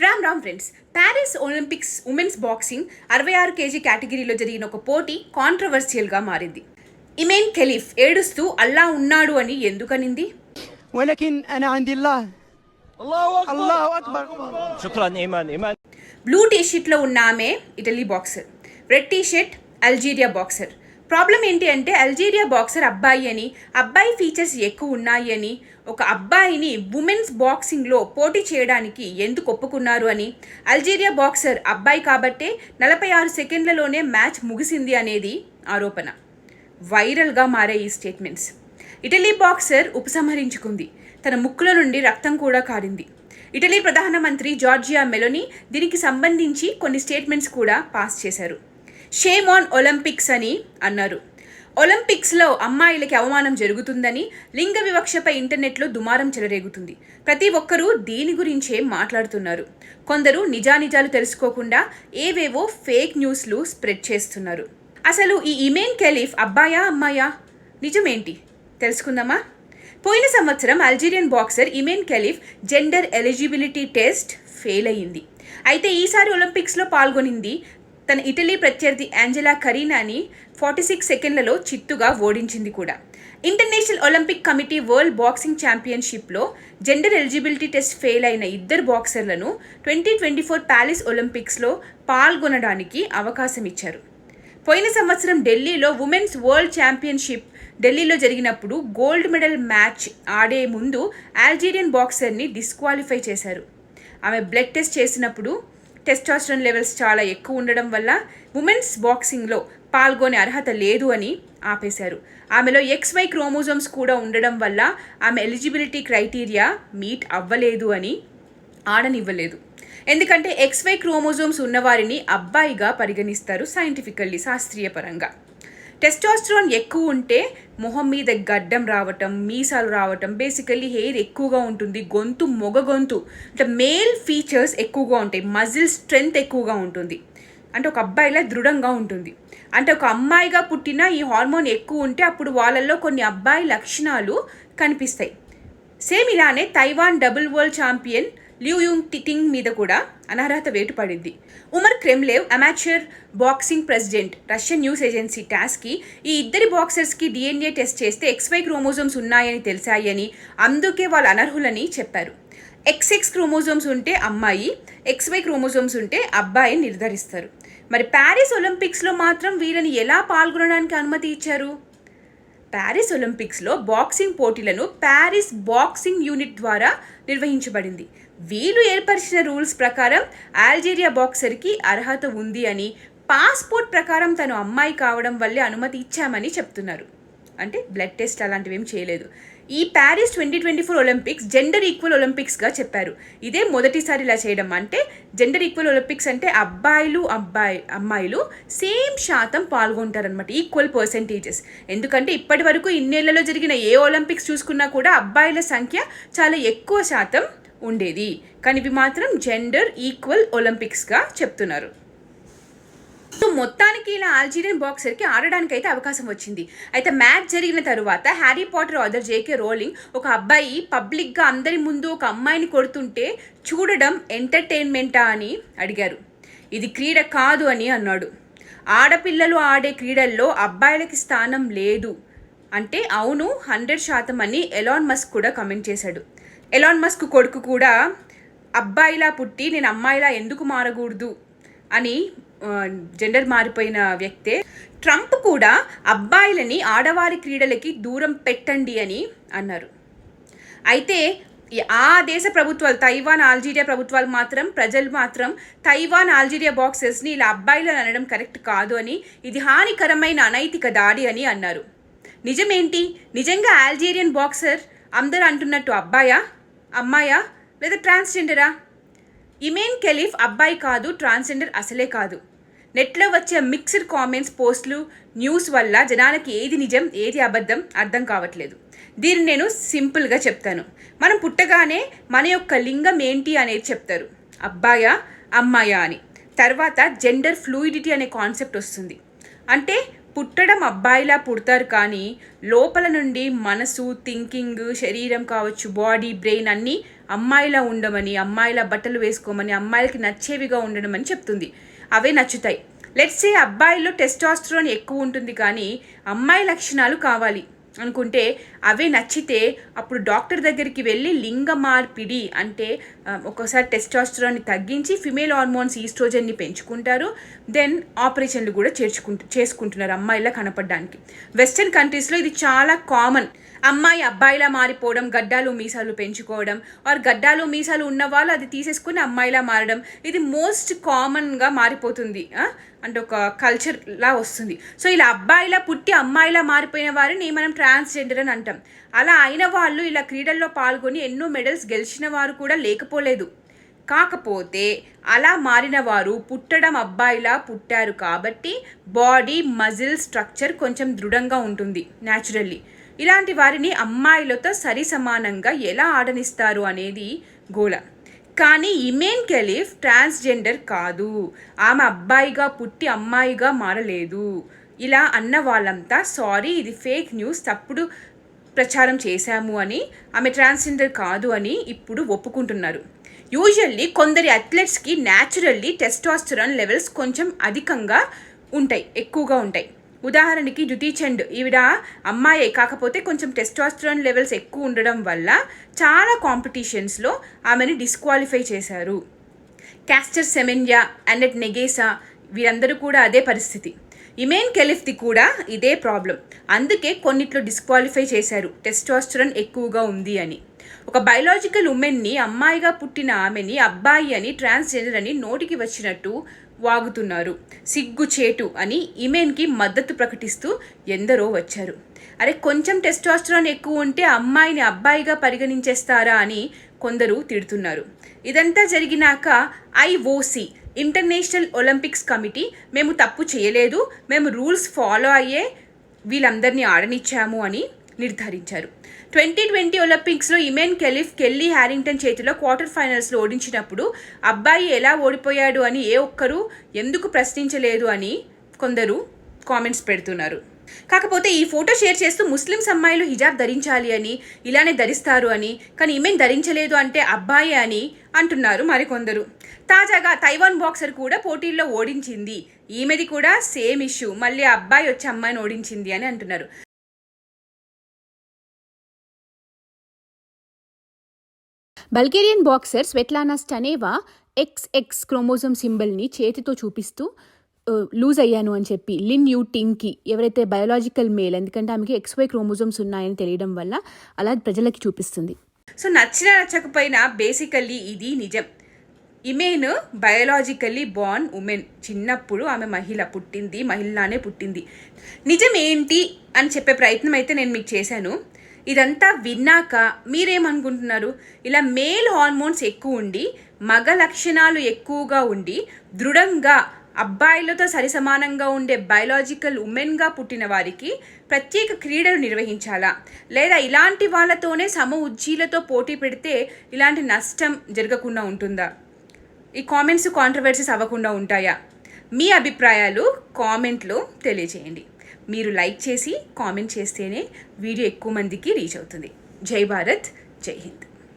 Ram friends, Paris Olympics women's boxing 66 KG కేటగిరీలో జరిగిన ఒక పోటీ కాంట్రవర్షియల్గా మారింది. ఇమేన్ ఖలీఫ్ ఏడుస్తూ అల్లా ఉన్నాడు అని ఎందుకనింది? ولكن أنا عند الله. الله أكبر. شكرا إيمان. బ్లూ టీషర్ట్లో ఉన్న ఆమె Italy boxer, red T-shirt Algeria boxer. Problem ఏంటి అంటే అల్జీరియా బాక్సర్ అబ్బాయి అని, అబ్బాయి ఫీచర్స్ ఎక్కువ ఉన్నాయి అని, ఒక అబ్బాయిని ఉమెన్స్ బాక్సింగ్లో పోటీ చేయడానికి ఎందుకు ఒప్పుకున్నారు అని, అల్జీరియా బాక్సర్ అబ్బాయి కాబట్టే 46 సెకండ్లలోనే మ్యాచ్ ముగిసింది అనేది ఆరోపణ. వైరల్గా మారే ఈ స్టేట్మెంట్స్. ఇటలీ బాక్సర్ ఉపసంహరించుకుంది, తన ముక్కుల నుండి రక్తం కూడా కారింది. ఇటలీ ప్రధానమంత్రి జార్జియా మెలోనీ దీనికి సంబంధించి కొన్ని స్టేట్మెంట్స్ కూడా పాస్ చేశారు. షేమ్ ఆన్ ఒలింపిక్స్ అని అన్నారు. ఒలింపిక్స్లో అమ్మాయిలకి అవమానం జరుగుతుందని, లింగ వివక్షపై ఇంటర్నెట్లో దుమారం చెలరేగుతుంది. ప్రతి ఒక్కరూ దీని గురించే మాట్లాడుతున్నారు. కొందరు నిజానిజాలు తెలుసుకోకుండా ఏవేవో ఫేక్ న్యూస్లు స్ప్రెడ్ చేస్తున్నారు. అసలు ఈ ఇమేన్ ఖలీఫ్ అబ్బాయా అమ్మాయా? నిజమేంటి తెలుసుకుందామా? పోయిన సంవత్సరం Algerian boxer Imane Khelif gender eligibility test fail అయ్యింది. అయితే ఈసారి ఒలింపిక్స్లో పాల్గొనింది. తన ఇటలీ ప్రత్యర్థి యాంజెలా కరీనాని 46 సెకండ్లలో చిత్తుగా ఓడించింది కూడా. International Olympic committee world boxing ఛాంపియన్షిప్లో జెండర్ ఎలిజిబిలిటీ టెస్ట్ ఫెయిల్ అయిన ఇద్దరు బాక్సర్లను 2024 ప్యారిస్ ఒలింపిక్స్లో పాల్గొనడానికి అవకాశం ఇచ్చారు. పోయిన సంవత్సరం ఢిల్లీలో ఉమెన్స్ వరల్డ్ ఛాంపియన్షిప్ ఢిల్లీలో జరిగినప్పుడు గోల్డ్ మెడల్ మ్యాచ్ ఆడే ముందు అల్జీరియన్ బాక్సర్ని డిస్క్వాలిఫై చేశారు. ఆమె బ్లడ్ టెస్ట్ చేసినప్పుడు టెస్టోస్టెరాన్ లెవెల్స్ చాలా ఎక్కువ ఉండడం వల్ల ఉమెన్స్ బాక్సింగ్లో పాల్గొనే అర్హత లేదు అని ఆపేశారు. ఆమెలో XY క్రోమోజోమ్స్ కూడా ఉండడం వల్ల ఆమె ఎలిజిబిలిటీ క్రైటీరియా మీట్ అవ్వలేదు అని ఆడనివ్వలేదు. ఎందుకంటే XY క్రోమోజోమ్స్ ఉన్నవారిని అబ్బాయిగా పరిగణిస్తారు సైంటిఫికల్లీ, శాస్త్రీయ పరంగా. టెస్టోస్టెరాన్ ఎక్కువ ఉంటే మొహం మీద గడ్డం రావటం, మీసాలు రావటం, బేసికల్లీ హెయిర్ ఎక్కువగా ఉంటుంది, గొంతు మొగ గొంతు అంటే మేల్ ఫీచర్స్ ఎక్కువగా ఉంటాయి, మజిల్ స్ట్రెంగ్త్ ఎక్కువగా ఉంటుంది, అంటే ఒక అబ్బాయిలా దృఢంగా ఉంటుంది. అంటే ఒక అమ్మాయిగా పుట్టిన ఈ హార్మోన్ ఎక్కువ ఉంటే అప్పుడు వాళ్ళల్లో కొన్ని అబ్బాయి లక్షణాలు కనిపిస్తాయి. సేమ్ ఇలానే Taiwan double world champion Lin యుంగ్ టిటింగ్ మీద కూడా అనర్హత వేటు పడింది. Umar Kremlev amateur boxing president Russian news agency టాస్కి ఈ ఇద్దరి బాక్సర్స్కి DNA టెస్ట్ చేస్తే XY క్రోమోజోమ్స్ ఉన్నాయని తెలిసాయని, అందుకే వాళ్ళు అనర్హులని చెప్పారు. XX క్రోమోజోమ్స్ ఉంటే అమ్మాయి, XY క్రోమోజోమ్స్ ఉంటే అబ్బాయి నిర్ధారిస్తారు. మరి ప్యారిస్ ఒలింపిక్స్లో మాత్రం వీళ్ళని ఎలా పాల్గొనడానికి అనుమతి ఇచ్చారు? ప్యారిస్ ఒలింపిక్స్లో బాక్సింగ్ పోటీలను ప్యారిస్ బాక్సింగ్ యూనిట్ ద్వారా నిర్వహించబడింది. వీళ్ళు ఏర్పరిచిన రూల్స్ ప్రకారం అల్జీరియా బాక్సర్కి అర్హత ఉంది అని, పాస్పోర్ట్ ప్రకారం తను అమ్మాయి కావడం వల్లే అనుమతి ఇచ్చామని చెప్తున్నారు. అంటే బ్లడ్ టెస్ట్ అలాంటివి ఏం చేయలేదు. ఈ ప్యారిస్ 2024 ఒలింపిక్స్ జెండర్ ఈక్వల్ ఒలింపిక్స్గా చెప్పారు. ఇదే మొదటిసారి ఇలా చేయడం. అంటే జెండర్ ఈక్వల్ ఒలింపిక్స్ అంటే అమ్మాయిలు సేమ్ శాతం పాల్గొంటారనమాట, ఈక్వల్ పర్సెంటేజెస్. ఎందుకంటే ఇప్పటి వరకు ఇన్నేళ్లలో జరిగిన ఏ ఒలింపిక్స్ చూసుకున్నా కూడా అబ్బాయిల సంఖ్య చాలా ఎక్కువ శాతం ఉండేది, కానీ ఇవి మాత్రం జెండర్ ఈక్వల్ ఒలింపిక్స్గా చెప్తున్నారు. సో మొత్తానికి ఇలా అల్జీరియన్ బాక్సర్కి ఆడడానికి అయితే అవకాశం వచ్చింది. అయితే మ్యాచ్ జరిగిన తరువాత Harry Potter author JK Rowling ఒక అబ్బాయి పబ్లిక్గా అందరి ముందు ఒక అమ్మాయిని కొడుతుంటే చూడడం ఎంటర్టైన్మెంటా అని అడిగారు. ఇది క్రీడ కాదు అని అన్నాడు. ఆడపిల్లలు ఆడే క్రీడల్లో అబ్బాయిలకి స్థానం లేదు అంటే అవును 100% అని ఎలాన్ మస్క్ కూడా కమెంట్ చేశాడు. ఎలాన్ మస్క్ కొడుకు కూడా అబ్బాయిలా పుట్టి నేను అమ్మాయిలా ఎందుకు మారకూడదు అని జెండర్ మారిపోయిన వ్యక్తే. ట్రంప్ కూడా అబ్బాయిలని ఆడవారి క్రీడలకి దూరం పెట్టండి అని అన్నారు. అయితే ఆ దేశ ప్రభుత్వాలు, తైవాన్ అల్జీరియా ప్రభుత్వాలు మాత్రం, ప్రజలు మాత్రం తైవాన్ అల్జీరియా బాక్సర్స్ని ఇలా అబ్బాయిలను అనడం కరెక్ట్ కాదు అని, ఇది హానికరమైన అనైతిక దాడి అని అన్నారు. నిజమేంటి? నిజంగా అల్జీరియన్ బాక్సర్ అందరూ అంటున్నట్టు అబ్బాయా, అమ్మాయా లేదా ట్రాన్స్జెండరా? ఇమేన్ ఖలీఫ్ అబ్బాయి కాదు, ట్రాన్స్జెండర్ అసలే కాదు. నెట్లో వచ్చే మిక్స్డ్ కామెంట్స్, పోస్టులు, న్యూస్ వల్ల జనాలకి ఏది నిజం ఏది అబద్ధం అర్థం కావట్లేదు. దీన్ని నేను సింపుల్గా చెప్తాను. మనం పుట్టగానే మన యొక్క లింగం ఏంటి అనేది చెప్తారు, అబ్బాయా అమ్మాయా అని. తర్వాత జెండర్ ఫ్లూయిడిటీ అనే కాన్సెప్ట్ వస్తుంది. అంటే పుట్టడం అబ్బాయిలా పుడతారు, కానీ లోపల నుండి మనసు, థింకింగ్, శరీరం కావచ్చు, బాడీ, బ్రెయిన్ అన్నీ అమ్మాయిలా ఉండమని, అమ్మాయిలా బట్టలు వేసుకోమని, అమ్మాయిలకి నచ్చేవిగా ఉండడమని చెప్తుంది. అవే నచ్చుతాయి. లెట్స్ సే అబ్బాయిలో టెస్టోస్టెరాన్ ఎక్కువ ఉంటుంది కానీ అమ్మాయి లక్షణాలు కావాలి అనుకుంటే అవే నచ్చితే అప్పుడు డాక్టర్ దగ్గరికి వెళ్ళి లింగ మార్పిడి అంటే ఒక్కోసారి టెస్టోస్టెరాన్ని తగ్గించి ఫిమేల్ హార్మోన్స్ ఈస్ట్రోజన్ని పెంచుకుంటారు. దెన్ ఆపరేషన్లు కూడా చేసుకుంటున్నారు అమ్మాయిలా కనపడడానికి. వెస్టర్న్ కంట్రీస్లో ఇది చాలా కామన్. అమ్మాయి అబ్బాయిలా మారిపోవడం, గడ్డాలు మీసాలు పెంచుకోవడం, ఆర్ గడ్డాలు మీసాలు ఉన్న వాళ్ళు అది తీసేసుకుని అమ్మాయిలా మారడం, ఇది మోస్ట్ కామన్గా మారిపోతుంది. అంటే ఒక కల్చర్ లా వస్తుంది. సో ఇలా అబ్బాయిలా పుట్టి అమ్మాయిలా మారిపోయిన వారిని మనం ట్రాన్స్జెండర్ అని అంటాం. అలా అయిన వాళ్ళు ఇలా క్రీడల్లో పాల్గొని ఎన్నో మెడల్స్ గెలిచిన వారు కూడా లేకపోలేదు. కాకపోతే అలా మారిన వారు పుట్టడం అబ్బాయిలా పుట్టారు కాబట్టి బాడీ మజిల్ స్ట్రక్చర్ కొంచెం దృఢంగా ఉంటుంది న్యాచురల్లీ. ఇలాంటి వారిని అమ్మాయిలతో సరి సమానంగా ఎలా ఆడనిస్తారు అనేది గోల. కానీ ఇమేన్ కెలిఫ్ ట్రాన్స్జెండర్ కాదు, ఆమె అబ్బాయిగా పుట్టి అమ్మాయిగా మారలేదు. ఇలా అన్న వాళ్ళంతా సారీ, ఇది ఫేక్ న్యూస్, తప్పుడు ప్రచారం చేశాము అని, ఆమె ట్రాన్స్జెండర్ కాదు అని ఇప్పుడు ఒప్పుకుంటున్నారు. యూజువల్లీ కొందరి అథ్లెట్స్కి న్యాచురల్లీ టెస్టోస్టెరాన్ లెవెల్స్ కొంచెం అధికంగా ఉంటాయి, ఎక్కువగా ఉంటాయి. ఉదాహరణకి డ్యూటీ చండ్, ఈవిడ అమ్మాయే కాకపోతే కొంచెం టెస్టోస్టెరాన్ లెవెల్స్ ఎక్కువ ఉండడం వల్ల చాలా కాంపిటీషన్స్లో ఆమెని డిస్క్వాలిఫై చేశారు. క్యాస్టర్ సెమెన్యా, అన్నెట్ నెగేసా వీరందరూ కూడా అదే పరిస్థితి. ఇమేన్ కెలిఫ్ది కూడా ఇదే ప్రాబ్లం. అందుకే కొన్నిట్లో డిస్క్వాలిఫై చేశారు, టెస్టోస్టెరాన్ ఎక్కువగా ఉంది అని. ఒక బయలాజికల్ ఉమెన్ని, అమ్మాయిగా పుట్టిన ఆమెని అబ్బాయి అని, ట్రాన్స్జెండర్ అని నోటికి వచ్చినట్టు వాగుతున్నారు. సిగ్గుచేటు అని ఇమేన్కి మద్దతు ప్రకటిస్తూ ఎందరో వచ్చారు. అరే కొంచెం టెస్టోస్టెరాన్ ఎక్కువ ఉంటే అమ్మాయిని అబ్బాయిగా పరిగణించేస్తారా అని కొందరు తిడుతున్నారు. ఇదంతా జరిగినాక IOC ఇంటర్నేషనల్ ఒలింపిక్స్ కమిటీ మేము తప్పు చేయలేదు, మేము రూల్స్ ఫాలో అయ్యే వీళ్ళందరినీ ఆడనిచ్చాము అని నిర్ధారించారు. 2020 ఒలింపిక్స్లో ఇమేన్ కెలిఫ్ కెల్లీ హ్యారింగ్టన్ చేతిలో క్వార్టర్ ఫైనల్స్లో ఓడించినప్పుడు అబ్బాయి ఎలా ఓడిపోయాడు అని ఏ ఒక్కరూ ఎందుకు ప్రశ్నించలేదు అని కొందరు కామెంట్స్ పెడుతున్నారు. కాకపోతే ఈ ఫోటో షేర్ చేస్తూ ముస్లిమ్స్ అమ్మాయిలు హిజాబ్ ధరించాలి అని, ఇలానే ధరిస్తారు అని, కానీ ఇమేన్ ధరించలేదు అంటే అబ్బాయి అని అంటున్నారు మరికొందరు. తాజాగా తైవాన్ బాక్సర్ కూడా పోటీల్లో ఓడించింది, ఈమెది కూడా సేమ్ ఇష్యూ, మళ్ళీ అబ్బాయి వచ్చి అమ్మాయిని ఓడించింది అని అంటున్నారు. బల్గేరియన్ బాక్సర్ స్వెట్లానా స్టనేవా XX క్రోమోజోమ్ సింబల్ని చేతితో చూపిస్తూ లూజ్ అయ్యాను అని చెప్పి లిన్ యూ టింగ్కి, ఎవరైతే బయోలాజికల్ మేల్, ఎందుకంటే ఆమెకి XY క్రోమోజోమ్స్ ఉన్నాయని తెలియడం వల్ల అలా ప్రజలకి చూపిస్తుంది. సో నచ్చినా నచ్చకపోయినా బేసికల్లీ ఇది నిజం. ఇమేన్ బయోలాజికల్లీ బార్న్ ఉమెన్. చిన్నప్పుడు ఆమె మహిళలానే పుట్టింది. నిజం ఏంటి అని చెప్పే ప్రయత్నం అయితే నేను మీకు చేశాను. ఇదంతా విన్నాక మీరేమనుకుంటున్నారు? ఇలా మేల్ హార్మోన్స్ ఎక్కువ ఉండి, మగ లక్షణాలు ఎక్కువగా ఉండి, దృఢంగా అబ్బాయిలతో సరిసమానంగా ఉండే బయోలాజికల్ ఉమెన్గా పుట్టిన వారికి ప్రత్యేక క్రీడలు నిర్వహించాలా, లేదా ఇలాంటి వాళ్ళతోనే సమ ఉజ్జీలతో పోటీ పెడితే ఇలాంటి నష్టం జరగకుండా ఉంటుందా? ఈ కామెంట్స్ కాంట్రవర్సీస్ అవ్వకుండా ఉంటాయా? మీ అభిప్రాయాలు కామెంట్లో తెలియజేయండి. మీరు లైక్ చేసి కామెంట్ చేస్తేనే వీడియో ఎక్కువ మందికి రీచ్ అవుతుంది. జై భారత్, జై హింద్.